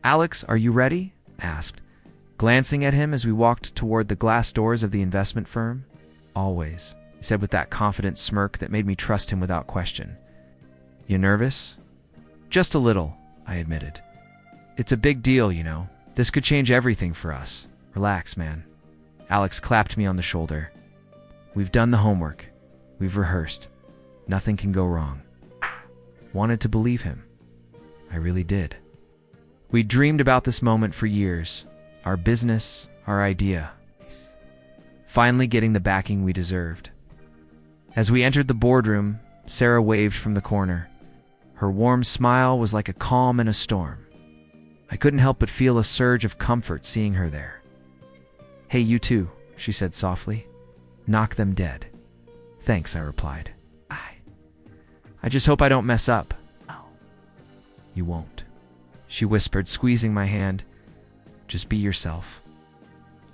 "Alex, are you ready?" I asked, glancing at him as we walked toward the glass doors of the investment firm. "Always," he said with that confident smirk that made me trust him without question. "You nervous?" "Just a little," I admitted. "It's a big deal, you know. This could change everything for us. Relax, man." Alex clapped me on the shoulder. "We've done the homework. We've rehearsed. Nothing can go wrong." Wanted to believe him. I really did. We dreamed about this moment for years. Our business, our idea. Finally getting the backing we deserved. As we entered the boardroom, Sarah waved from the corner. Her warm smile was like a calm in a storm. I couldn't help but feel a surge of comfort seeing her there. "Hey, you too," she said softly. "Knock them dead." "Thanks," I replied. I just hope I don't mess up." "Oh, you won't," she whispered, squeezing my hand. "Just be yourself."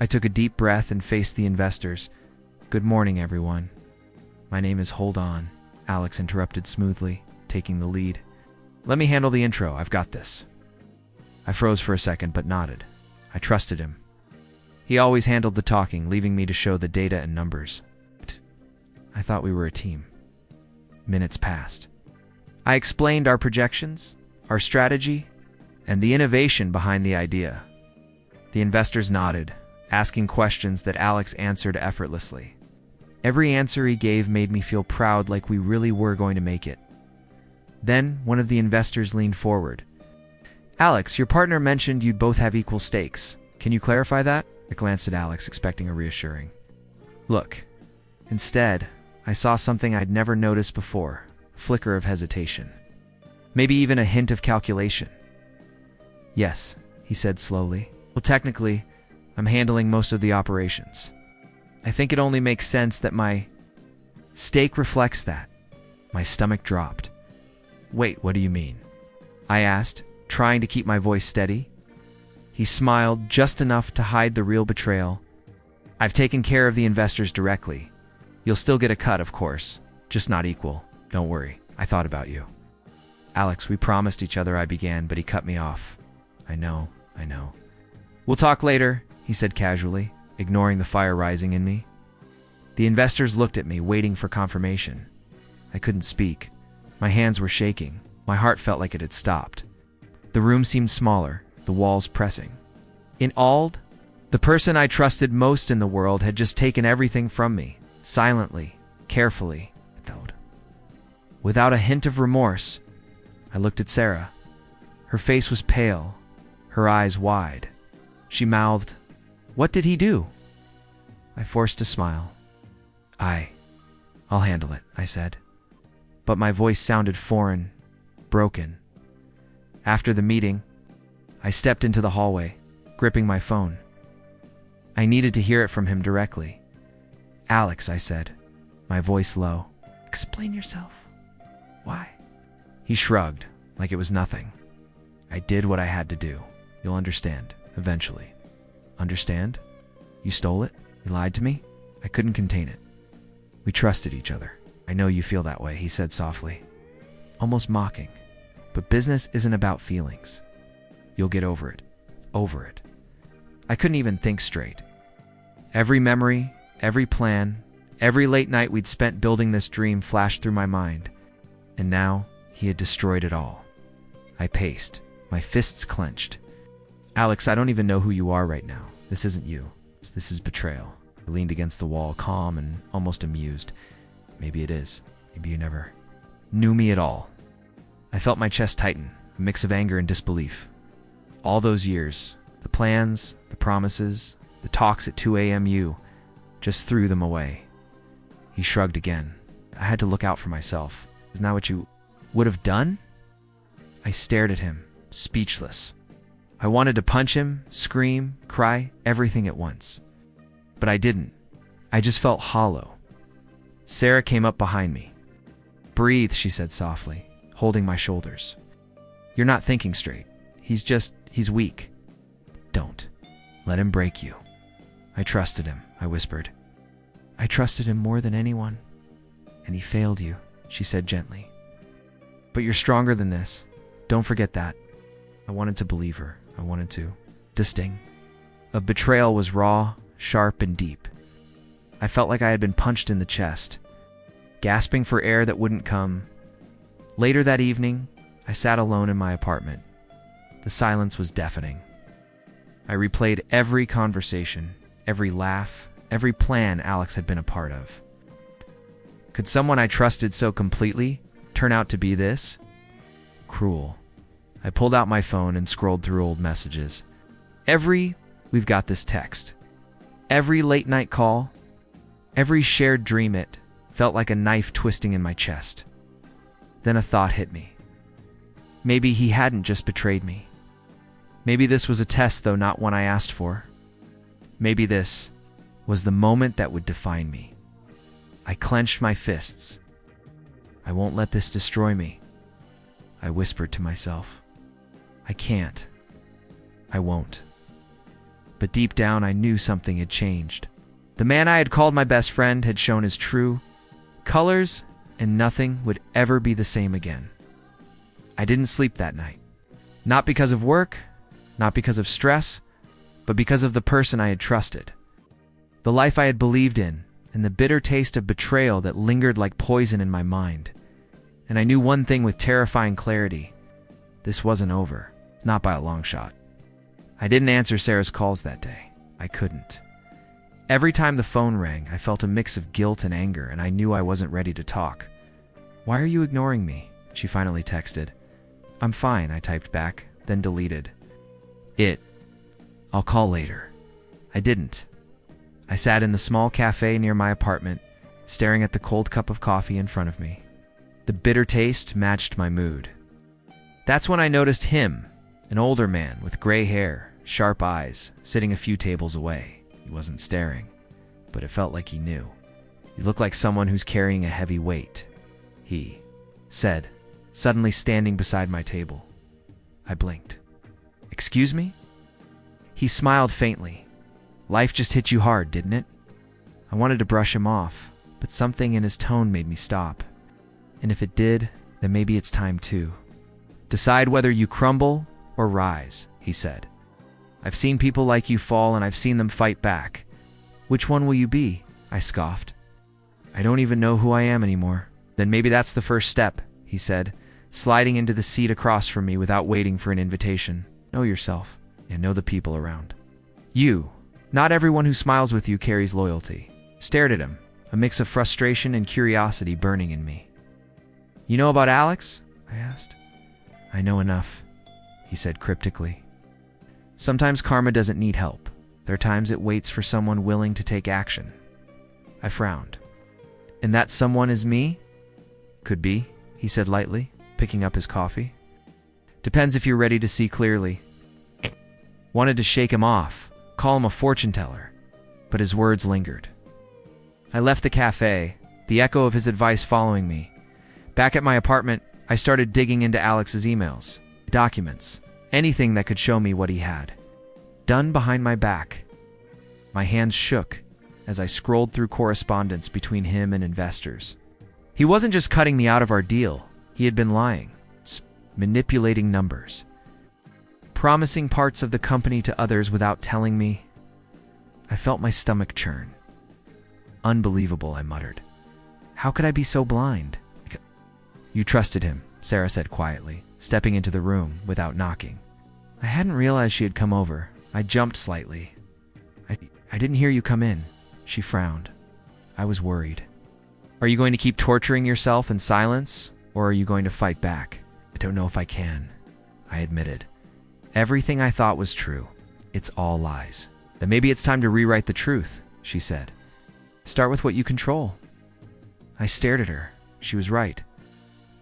I took a deep breath and faced the investors. "Good morning, everyone." "My name is Hold On," Alex interrupted smoothly, taking the lead. "Let me handle the intro. I've got this." I froze for a second, but nodded. I trusted him. He always handled the talking, leaving me to show the data and numbers. I thought we were a team. Minutes passed. I explained our projections, our strategy, and the innovation behind the idea. The investors nodded, asking questions that Alex answered effortlessly. Every answer he gave made me feel proud, like we really were going to make it. Then, one of the investors leaned forward. "Alex, your partner mentioned you'd both have equal stakes. Can you clarify that?" I glanced at Alex, expecting a reassuring look. Instead, I saw something I'd never noticed before, a flicker of hesitation. Maybe even a hint of calculation. "Yes," he said slowly. "Well, technically, I'm handling most of the operations. I think it only makes sense that my stake reflects that." My stomach dropped. "Wait, what do you mean?" I asked, trying to keep my voice steady. He smiled just enough to hide the real betrayal. "I've taken care of the investors directly. You'll still get a cut, of course, just not equal. Don't worry, I thought about you." "Alex, we promised each other," I began, but he cut me off. I know. "We'll talk later," he said casually, ignoring the fire rising in me. The investors looked at me, waiting for confirmation. I couldn't speak. My hands were shaking. My heart felt like it had stopped. The room seemed smaller, the walls pressing. In Ald, the person I trusted most in the world had just taken everything from me, silently, carefully, without a hint of remorse. I looked at Sarah. Her face was pale, her eyes wide. She mouthed, "What did he do?" I forced a smile. I'll handle it," I said. But my voice sounded foreign, broken. After the meeting, I stepped into the hallway, gripping my phone. I needed to hear it from him directly. "Alex," I said, my voice low. "Explain yourself. Why?" He shrugged, like it was nothing. "I did what I had to do. You'll understand, eventually." "Understand? You stole it? You lied to me?" I couldn't contain it. "We trusted each other. I know you feel that way," he said softly, almost mocking. "But business isn't about feelings. You'll get over it. Over it." I couldn't even think straight. Every memory, every plan, every late night we'd spent building this dream flashed through my mind. And now, he had destroyed it all. I paced, my fists clenched. "Alex, I don't even know who you are right now. This isn't you. This is betrayal." I leaned against the wall, calm and almost amused. "Maybe it is. Maybe you never knew me at all." I felt my chest tighten, a mix of anger and disbelief. All those years, the plans, the promises, the talks at 2 a.m. you just threw them away. He shrugged again. "I had to look out for myself. Isn't that what you would have done?" I stared at him, speechless. I wanted to punch him, scream, cry, everything at once. But I didn't. I just felt hollow. Sarah came up behind me. "Breathe," she said softly, holding my shoulders. "You're not thinking straight. He's weak. Don't let him break you." "I trusted him," I whispered. "I trusted him more than anyone. And he failed you," she said gently. "But you're stronger than this. Don't forget that." I wanted to believe her, I wanted to. The sting of betrayal was raw, sharp, and deep. I felt like I had been punched in the chest, gasping for air that wouldn't come. Later that evening, I sat alone in my apartment. The silence was deafening. I replayed every conversation, every laugh, every plan Alex had been a part of. Could someone I trusted so completely turn out to be this? Cruel. I pulled out my phone and scrolled through old messages. Every "we've got this" text, every late night call, every shared dream, it felt like a knife twisting in my chest. Then a thought hit me. Maybe he hadn't just betrayed me. Maybe this was a test, though not one I asked for. Maybe this was the moment that would define me. I clenched my fists. I won't let this destroy me, I whispered to myself. I can't. I won't. But deep down, I knew something had changed. The man I had called my best friend had shown his true colors, and nothing would ever be the same again. I didn't sleep that night. Not because of work, not because of stress, but because of the person I had trusted. The life I had believed in, and the bitter taste of betrayal that lingered like poison in my mind. And I knew one thing with terrifying clarity. This wasn't over. Not by a long shot. I didn't answer Sarah's calls that day. I couldn't. Every time the phone rang, I felt a mix of guilt and anger, and I knew I wasn't ready to talk. "Why are you ignoring me?" she finally texted. "I'm fine," I typed back, then deleted. I'll call later. I didn't. I sat in the small cafe near my apartment, staring at the cold cup of coffee in front of me. The bitter taste matched my mood. That's when I noticed him, an older man with gray hair, sharp eyes, sitting a few tables away. He wasn't staring, but it felt like he knew. He looked like someone who's carrying a heavy weight. He said, suddenly standing beside my table. I blinked. "Excuse me?" He smiled faintly. "Life just hit you hard, didn't it?" I wanted to brush him off, but something in his tone made me stop. And if it did, then maybe it's time to decide whether you crumble or rise, he said. "I've seen people like you fall, and I've seen them fight back. Which one will you be?" I scoffed. "I don't even know who I am anymore." "Then maybe that's the first step," he said, sliding into the seat across from me without waiting for an invitation. "Know yourself, and know the people around you. Not everyone who smiles with you carries loyalty." Stared at him, a mix of frustration and curiosity burning in me. "You know about Alex?" I asked. "I know enough," he said cryptically. "Sometimes karma doesn't need help. There are times it waits for someone willing to take action." I frowned. "And that someone is me?" "Could be," he said lightly, picking up his coffee. "Depends if you're ready to see clearly." Wanted to shake him off, call him a fortune teller, but his words lingered. I left the cafe, the echo of his advice following me. Back at my apartment, I started digging into Alex's emails, documents, anything that could show me what he had done behind my back. My hands shook as I scrolled through correspondence between him and investors. He wasn't just cutting me out of our deal. He had been lying, manipulating numbers, promising parts of the company to others without telling me. I felt my stomach churn. "Unbelievable," I muttered. "How could I be so blind?" "You trusted him," Sarah said quietly, stepping into the room without knocking. I hadn't realized she had come over. I jumped slightly. I didn't hear you come in," she frowned. I was worried. "Are you going to keep torturing yourself in silence, or are you going to fight back?" "I don't know if I can," I admitted. "Everything I thought was true. It's all lies." "Then maybe it's time to rewrite the truth," she said. "Start with what you control." I stared at her. She was right.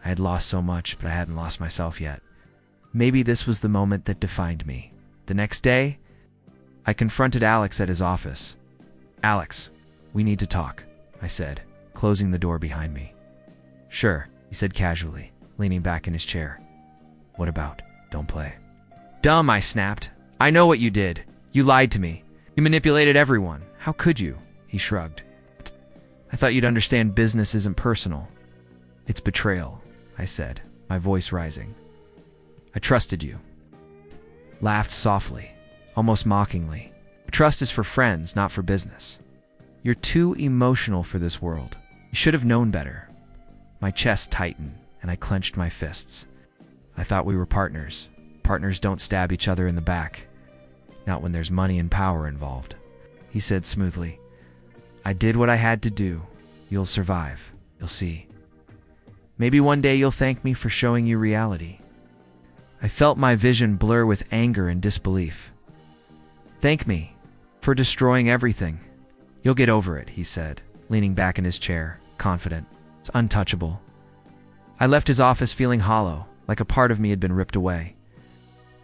I had lost so much, but I hadn't lost myself yet. Maybe this was the moment that defined me. The next day, I confronted Alex at his office. "Alex, we need to talk," I said, closing the door behind me. "Sure," he said casually, leaning back in his chair. "What about?" "Don't play." "Dumb," I snapped. "I know what you did. You lied to me. You manipulated everyone. How could you?" He shrugged. "I thought you'd understand business isn't personal." "It's betrayal," I said, my voice rising. "I trusted you. laughed softly, almost mockingly. Trust is for friends, not for business. You're too emotional for this world. You should have known better. My chest tightened, and I clenched my fists. I thought we were partners. Partners don't stab each other in the back. Not when there's money and power involved. He said smoothly, I did what I had to do. You'll survive. You'll see. Maybe one day you'll thank me for showing you reality. I felt my vision blur with anger and disbelief. Thank me for destroying everything. You'll get over it, he said, leaning back in his chair, confident. It's untouchable. I left his office feeling hollow, like a part of me had been ripped away.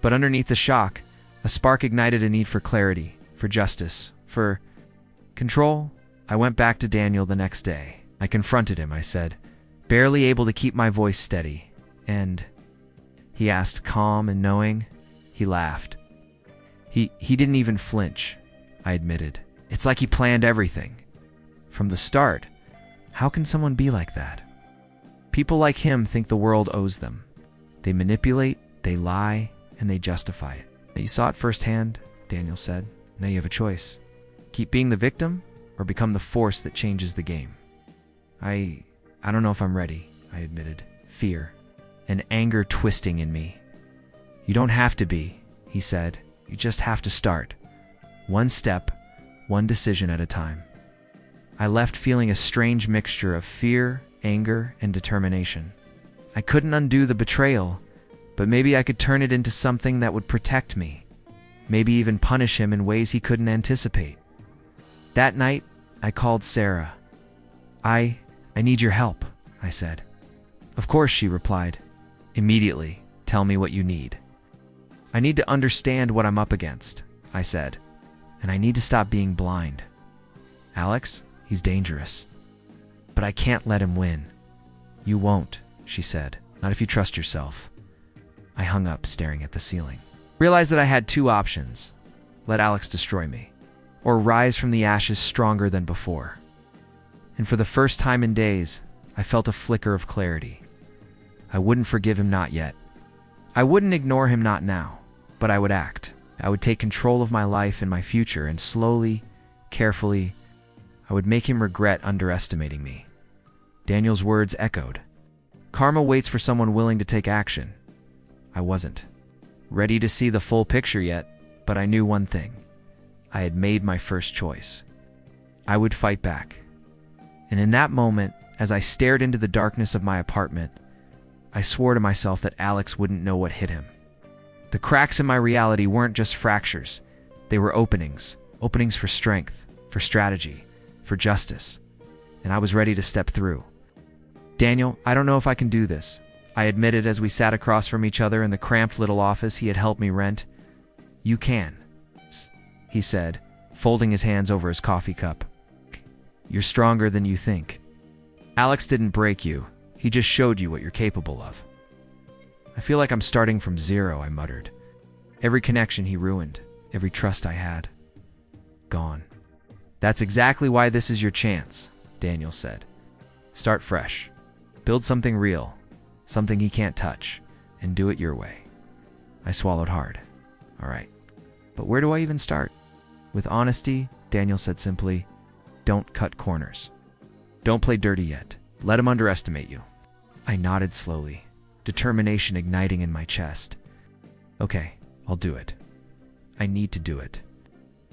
But underneath the shock, a spark ignited a need for clarity, for justice, for control. I went back to Daniel the next day. I confronted him, I said, barely able to keep my voice steady. And he asked, calm and knowing. He laughed. He didn't even flinch, I admitted. It's like he planned everything. From the start. How can someone be like that? People like him think the world owes them. They manipulate, they lie, and they justify it. You saw it firsthand, Daniel said. Now you have a choice. Keep being the victim or become the force that changes the game. I don't know if I'm ready, I admitted. Fear and anger twisting in me. You don't have to be, he said. You just have to start. One step, one decision at a time. I left feeling a strange mixture of fear, anger, and determination. I couldn't undo the betrayal, but maybe I could turn it into something that would protect me. Maybe even punish him in ways he couldn't anticipate. That night, I called Sarah. I need your help, I said. Of course, she replied. Immediately, tell me what you need. I need to understand what I'm up against, I said. And I need to stop being blind. Alex, he's dangerous. But I can't let him win. You won't, she said. Not if you trust yourself. I hung up, staring at the ceiling. Realized that I had two options. Let Alex destroy me, or rise from the ashes stronger than before. And for the first time in days, I felt a flicker of clarity. I wouldn't forgive him, not yet. I wouldn't ignore him, not now, but I would act. I would take control of my life and my future, and slowly, carefully, I would make him regret underestimating me. Daniel's words echoed. Karma waits for someone willing to take action. I wasn't ready to see the full picture yet, but I knew one thing. I had made my first choice. I would fight back. And in that moment, as I stared into the darkness of my apartment, I swore to myself that Alex wouldn't know what hit him. The cracks in my reality weren't just fractures. They were openings. Openings for strength, for strategy, for justice. And I was ready to step through. Daniel, I don't know if I can do this, I admitted as we sat across from each other in the cramped little office he had helped me rent. You can, he said, folding his hands over his coffee cup. You're stronger than you think. Alex didn't break you. He just showed you what you're capable of. I feel like I'm starting from zero, I muttered. Every connection he ruined, every trust I had, gone. That's exactly why this is your chance, Daniel said. Start fresh. Build something real, something he can't touch, and do it your way. I swallowed hard. All right. But where do I even start? With honesty, Daniel said simply, don't cut corners. Don't play dirty yet. Let him underestimate you. I nodded slowly, determination igniting in my chest. Okay, I'll do it. I need to do it.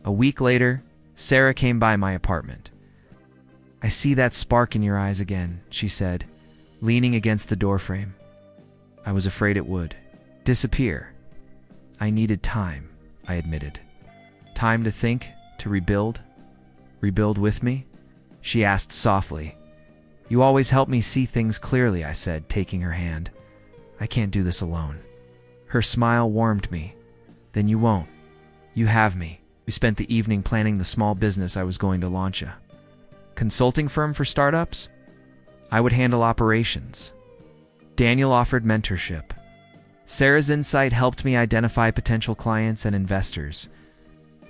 A week later, Sarah came by my apartment. I see that spark in your eyes again, she said, leaning against the doorframe. I was afraid it would disappear. I needed time, I admitted. Time to think, to rebuild? Rebuild with me? She asked softly. You always help me see things clearly, I said, taking her hand. I can't do this alone. Her smile warmed me. Then you won't. You have me. We spent the evening planning the small business I was going to launch. A consulting firm for startups? I would handle operations. Daniel offered mentorship. Sarah's insight helped me identify potential clients and investors.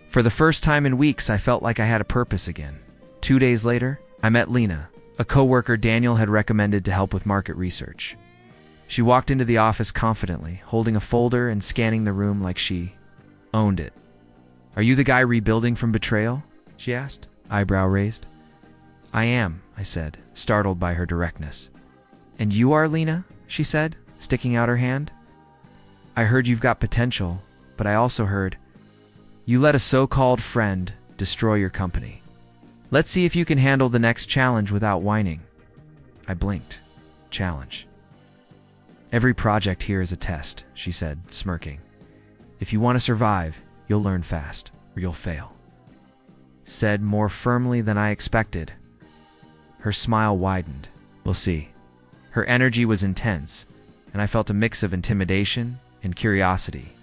For the first time in weeks, I felt like I had a purpose again. 2 days later, I met Lena, a coworker Daniel had recommended to help with market research. She walked into the office confidently, holding a folder and scanning the room like she Owned it. Are you the guy rebuilding from Betrayal? She asked, eyebrow raised. I am, I said, startled by her directness. And you are Lena? She said, sticking out her hand. I heard you've got potential, but I also heard you let a so-called friend destroy your company. Let's see if you can handle the next challenge without whining. I blinked. Challenge. Every project here is a test, she said, smirking. If you want to survive, you'll learn fast, or you'll fail. Said more firmly than I expected. Her smile widened. We'll see. Her energy was intense, and I felt a mix of intimidation and curiosity.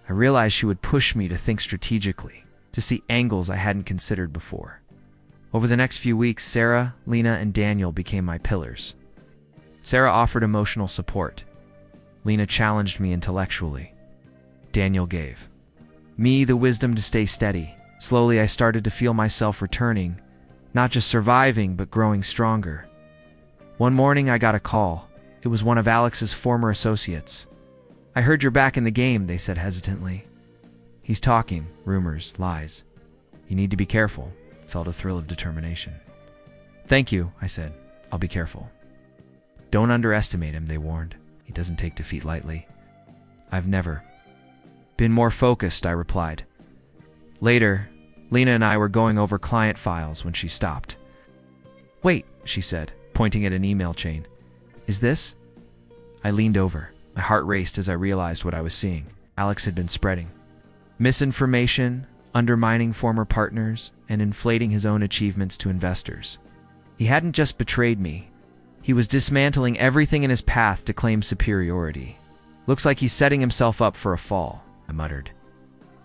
I realized she would push me to think strategically, to see angles I hadn't considered before. Over the next few weeks, Sarah, Lena, and Daniel became my pillars. Sarah offered emotional support. Lena challenged me intellectually. Daniel gave me the wisdom to stay steady. Slowly, I started to feel myself returning, not just surviving, but growing stronger. One morning, I got a call. It was one of Alex's former associates. I heard you're back in the game, they said hesitantly. He's talking, rumors, lies. You need to be careful, felt a thrill of determination. Thank you, I said. I'll be careful. Don't underestimate him, they warned. He doesn't take defeat lightly. I've never been more focused, I replied. Later, Lena and I were going over client files when she stopped. Wait, she said, pointing at an email chain. Is this? I leaned over. My heart raced as I realized what I was seeing. Alex had been spreading misinformation, undermining former partners, and inflating his own achievements to investors. He hadn't just betrayed me. He was dismantling everything in his path to claim superiority. Looks like he's setting himself up for a fall, I muttered.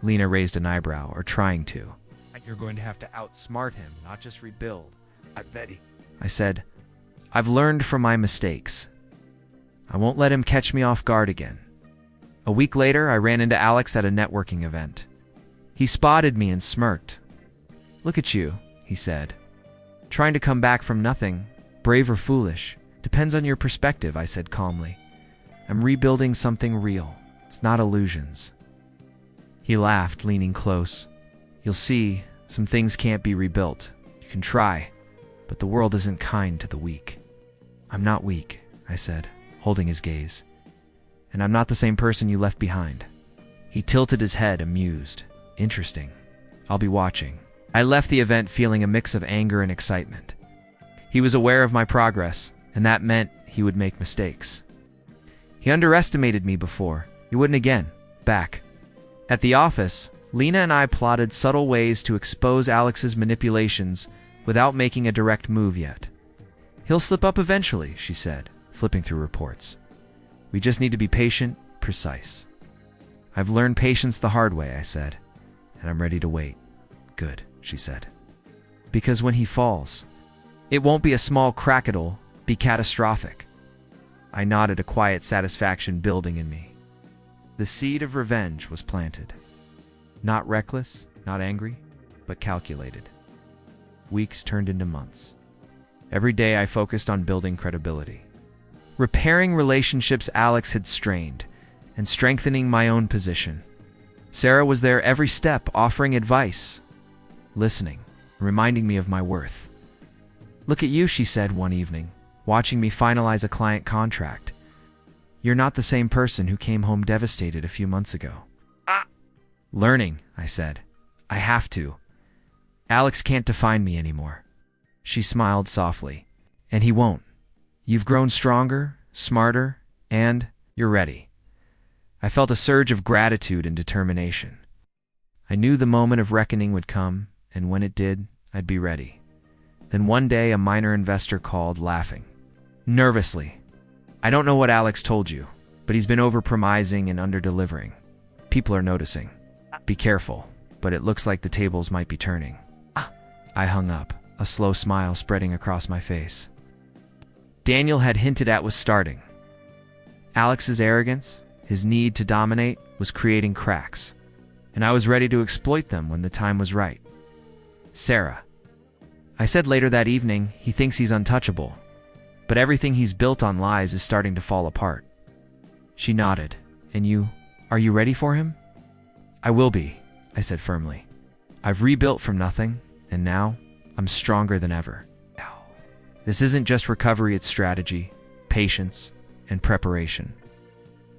Lena raised an eyebrow, or trying to. You're going to have to outsmart him, not just rebuild. I bet he... I said, I've learned from my mistakes. I won't let him catch me off guard again. A week later, I ran into Alex at a networking event. He spotted me and smirked. Look at you, he said. Trying to come back from nothing, brave or foolish, depends on your perspective, I said calmly. I'm rebuilding something real. It's not illusions. He laughed, leaning close. You'll see, some things can't be rebuilt. You can try, but the world isn't kind to the weak. I'm not weak, I said, holding his gaze. And I'm not the same person you left behind. He tilted his head, amused. Interesting. I'll be watching. I left the event feeling a mix of anger and excitement. He was aware of my progress, and that meant he would make mistakes. He underestimated me before. He wouldn't again. Back. At the office, Lena and I plotted subtle ways to expose Alex's manipulations without making a direct move yet. He'll slip up eventually, she said, flipping through reports. We just need to be patient, precise. I've learned patience the hard way, I said, and I'm ready to wait. Good, she said. Because when he falls, it won't be a small crack, it'll be catastrophic. I nodded, a quiet satisfaction building in me. The seed of revenge was planted. Not reckless, not angry, but calculated. Weeks turned into months. Every day I focused on building credibility, repairing relationships Alex had strained, and strengthening my own position. Sarah was there every step, offering advice, listening, reminding me of my worth. Look at you, she said one evening, watching me finalize a client contract. You're not the same person who came home devastated a few months ago. Learning, I said. I have to. Alex can't define me anymore. She smiled softly. And he won't. You've grown stronger, smarter, and you're ready. I felt a surge of gratitude and determination. I knew the moment of reckoning would come, and when it did, I'd be ready. Then one day a minor investor called, laughing nervously. I don't know what Alex told you, but he's been overpromising and underdelivering. People are noticing. Be careful, but it looks like the tables might be turning. I hung up, a slow smile spreading across my face. Daniel had hinted at was starting. Alex's arrogance, his need to dominate, was creating cracks, and I was ready to exploit them when the time was right. Sarah. I said later that evening, he thinks he's untouchable, but everything he's built on lies is starting to fall apart. She nodded. And you, are you ready for him? I will be. I said firmly. I've rebuilt from nothing, and now I'm stronger than ever. This isn't just recovery, it's strategy, patience, and preparation.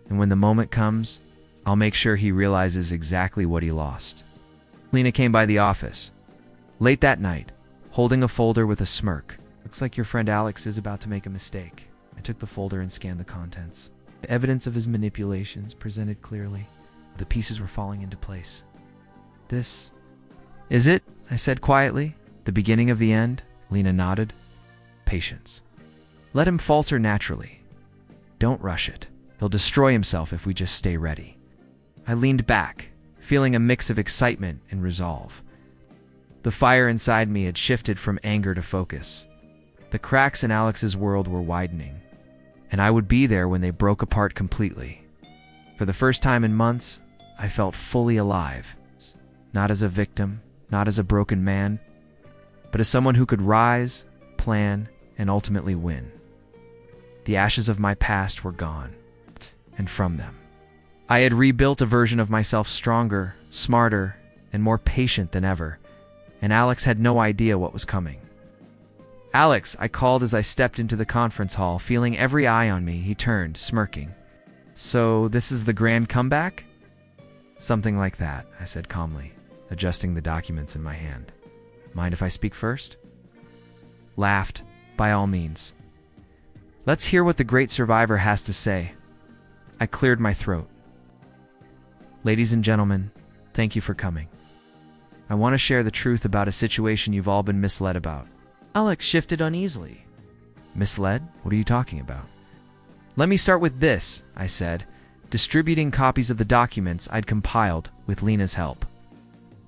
And when the moment comes, I'll make sure he realizes exactly what he lost. Lena came by the office, late that night, holding a folder with a smirk. Looks like your friend Alex is about to make a mistake. I took the folder and scanned the contents. The evidence of his manipulations presented clearly. The pieces were falling into place. This is it, I said quietly. The beginning of the end? Lena nodded. Patience. Let him falter naturally. Don't rush it. He'll destroy himself if we just stay ready. I leaned back, feeling a mix of excitement and resolve. The fire inside me had shifted from anger to focus. The cracks in Alex's world were widening, and I would be there when they broke apart completely. For the first time in months, I felt fully alive. Not as a victim, not as a broken man, but as someone who could rise, plan, and ultimately win. The ashes of my past were gone, and from them, I had rebuilt a version of myself stronger, smarter, and more patient than ever, and Alex had no idea what was coming. Alex, I called as I stepped into the conference hall, feeling every eye on me. He turned, smirking. So this is the grand comeback? Something like that, I said calmly, adjusting the documents in my hand. Mind if I speak first? Laughed. By all means. Let's hear what the great survivor has to say. I cleared my throat. Ladies and gentlemen, thank you for coming. I want to share the truth about a situation you've all been misled about. Alex shifted uneasily. Misled? What are you talking about? Let me start with this, I said, distributing copies of the documents I'd compiled with Lena's help.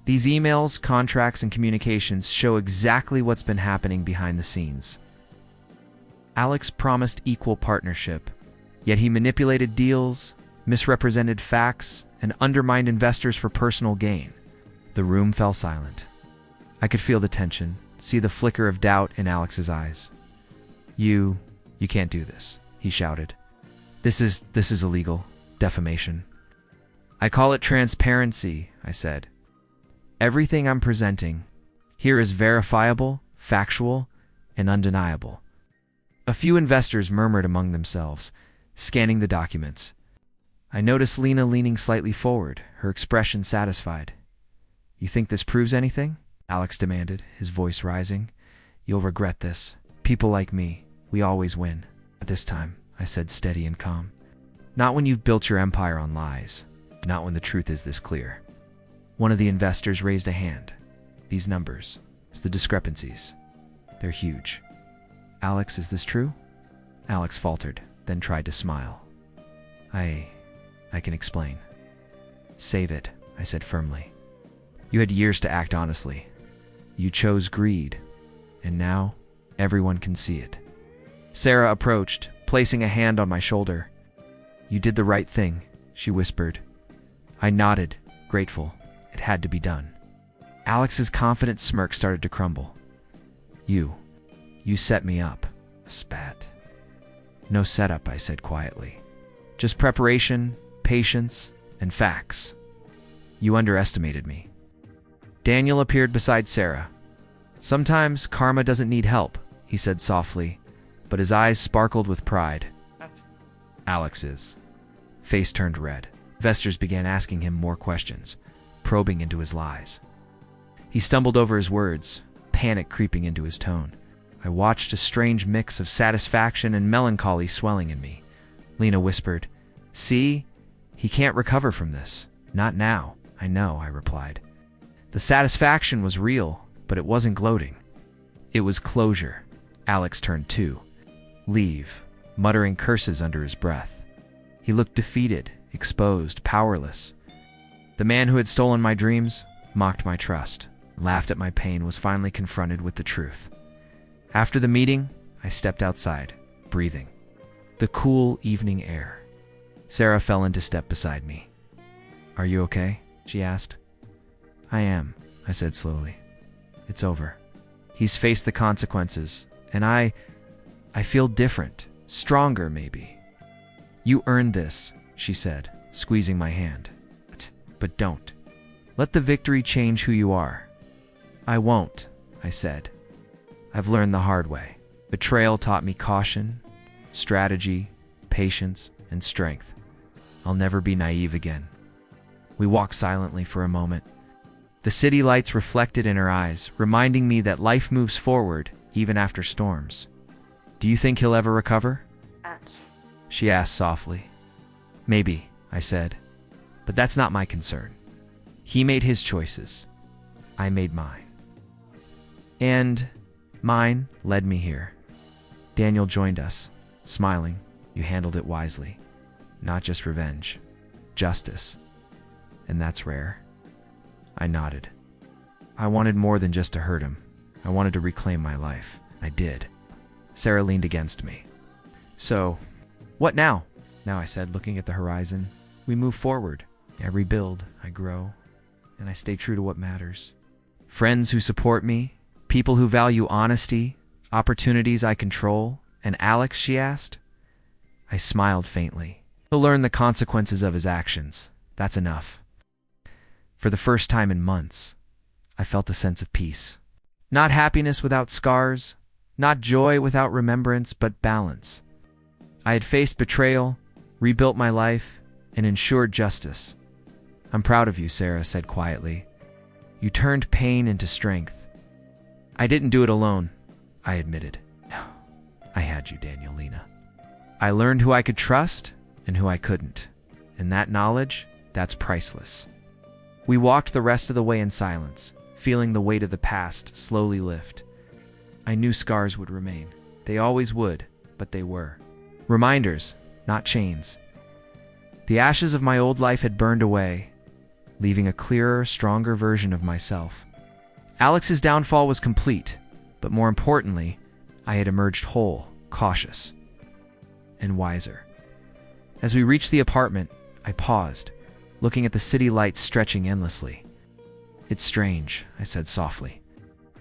These emails, contracts, and communications show exactly what's been happening behind the scenes. Alex promised equal partnership, yet he manipulated deals, misrepresented facts, and undermined investors for personal gain. The room fell silent. I could feel the tension, see the flicker of doubt in Alex's eyes. You can't do this, he shouted. This is illegal. Defamation. I call it transparency, I said. Everything I'm presenting here is verifiable, factual, and undeniable. A few investors murmured among themselves, scanning the documents. I noticed Lena leaning slightly forward, her expression satisfied. You think this proves anything? Alex demanded, his voice rising. You'll regret this. People like me, we always win. At this time, I said steady and calm. Not when you've built your empire on lies. Not when the truth is this clear. One of the investors raised a hand. These numbers, the discrepancies, they're huge. Alex, is this true? Alex faltered, then tried to smile. I can explain. Save it, I said firmly. You had years to act honestly. You chose greed, and now everyone can see it. Sarah approached, placing a hand on my shoulder. You did the right thing, she whispered. I nodded, grateful. It had to be done. Alex's confident smirk started to crumble. You set me up. A spat. No setup, I said quietly. Just preparation, patience, and facts. You underestimated me. Daniel appeared beside Sarah. Sometimes karma doesn't need help, he said softly, but his eyes sparkled with pride. Alex's face turned red. Investors began asking him more questions, probing into his lies. He stumbled over his words, panic creeping into his tone. I watched a strange mix of satisfaction and melancholy swelling in me. Lena whispered, See, he can't recover from this. Not now. I know, I replied. The satisfaction was real, but it wasn't gloating. It was closure. Alex turned too. Leave, muttering curses under his breath. He looked defeated, exposed, powerless. The man who had stolen my dreams, mocked my trust, laughed at my pain, was finally confronted with the truth. After the meeting, I stepped outside, breathing the cool evening air. Sarah fell into step beside me. Are you okay? She asked. I am, I said slowly. It's over. He's faced the consequences, and I feel different, stronger maybe. You earned this, she said, squeezing my hand. But don't. Let the victory change who you are. I won't, I said. I've learned the hard way. Betrayal taught me caution, strategy, patience, and strength. I'll never be naive again. We walked silently for a moment. The city lights reflected in her eyes, reminding me that life moves forward even after storms. Do you think he'll ever recover? She asked softly. Maybe, I said. But that's not my concern. He made his choices. I made mine. And mine led me here. Daniel joined us, smiling. You handled it wisely. Not just revenge, justice. And that's rare. I nodded. I wanted more than just to hurt him. I wanted to reclaim my life. I did. Sarah leaned against me. So, what now? Now, I said, looking at the horizon. We move forward. I rebuild, I grow, and I stay true to what matters. Friends who support me, people who value honesty, opportunities I control, and Alex, she asked. I smiled faintly. He'll learn the consequences of his actions. That's enough. For the first time in months, I felt a sense of peace. Not happiness without scars, not joy without remembrance, but balance. I had faced betrayal, rebuilt my life, and ensured justice. I'm proud of you, Sarah said quietly. You turned pain into strength. I didn't do it alone, I admitted. I had you, Danielina. I learned who I could trust and who I couldn't. And that knowledge, that's priceless. We walked the rest of the way in silence, feeling the weight of the past slowly lift. I knew scars would remain. They always would, but they were. Reminders, not chains. The ashes of my old life had burned away, leaving a clearer, stronger version of myself. Alex's downfall was complete, but more importantly, I had emerged whole, cautious, and wiser. As we reached the apartment, I paused, looking at the city lights stretching endlessly. It's strange, I said softly.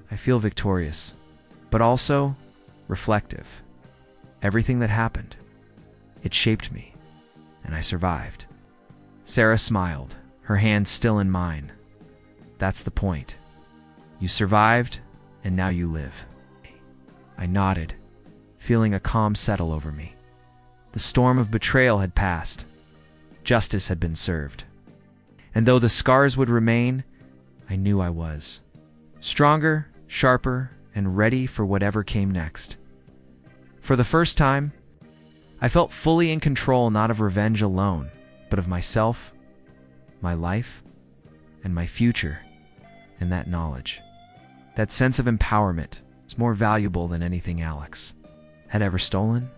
I feel victorious, but also reflective. Everything that happened, it shaped me, and I survived. Sarah smiled, her hand still in mine. That's the point. You survived, and now you live. I nodded, feeling a calm settle over me. The storm of betrayal had passed. Justice had been served. And though the scars would remain, I knew I was. Stronger, sharper, and ready for whatever came next. For the first time, I felt fully in control not of revenge alone, but of myself, my life, and my future, and that knowledge. That sense of empowerment is more valuable than anything Alex had ever stolen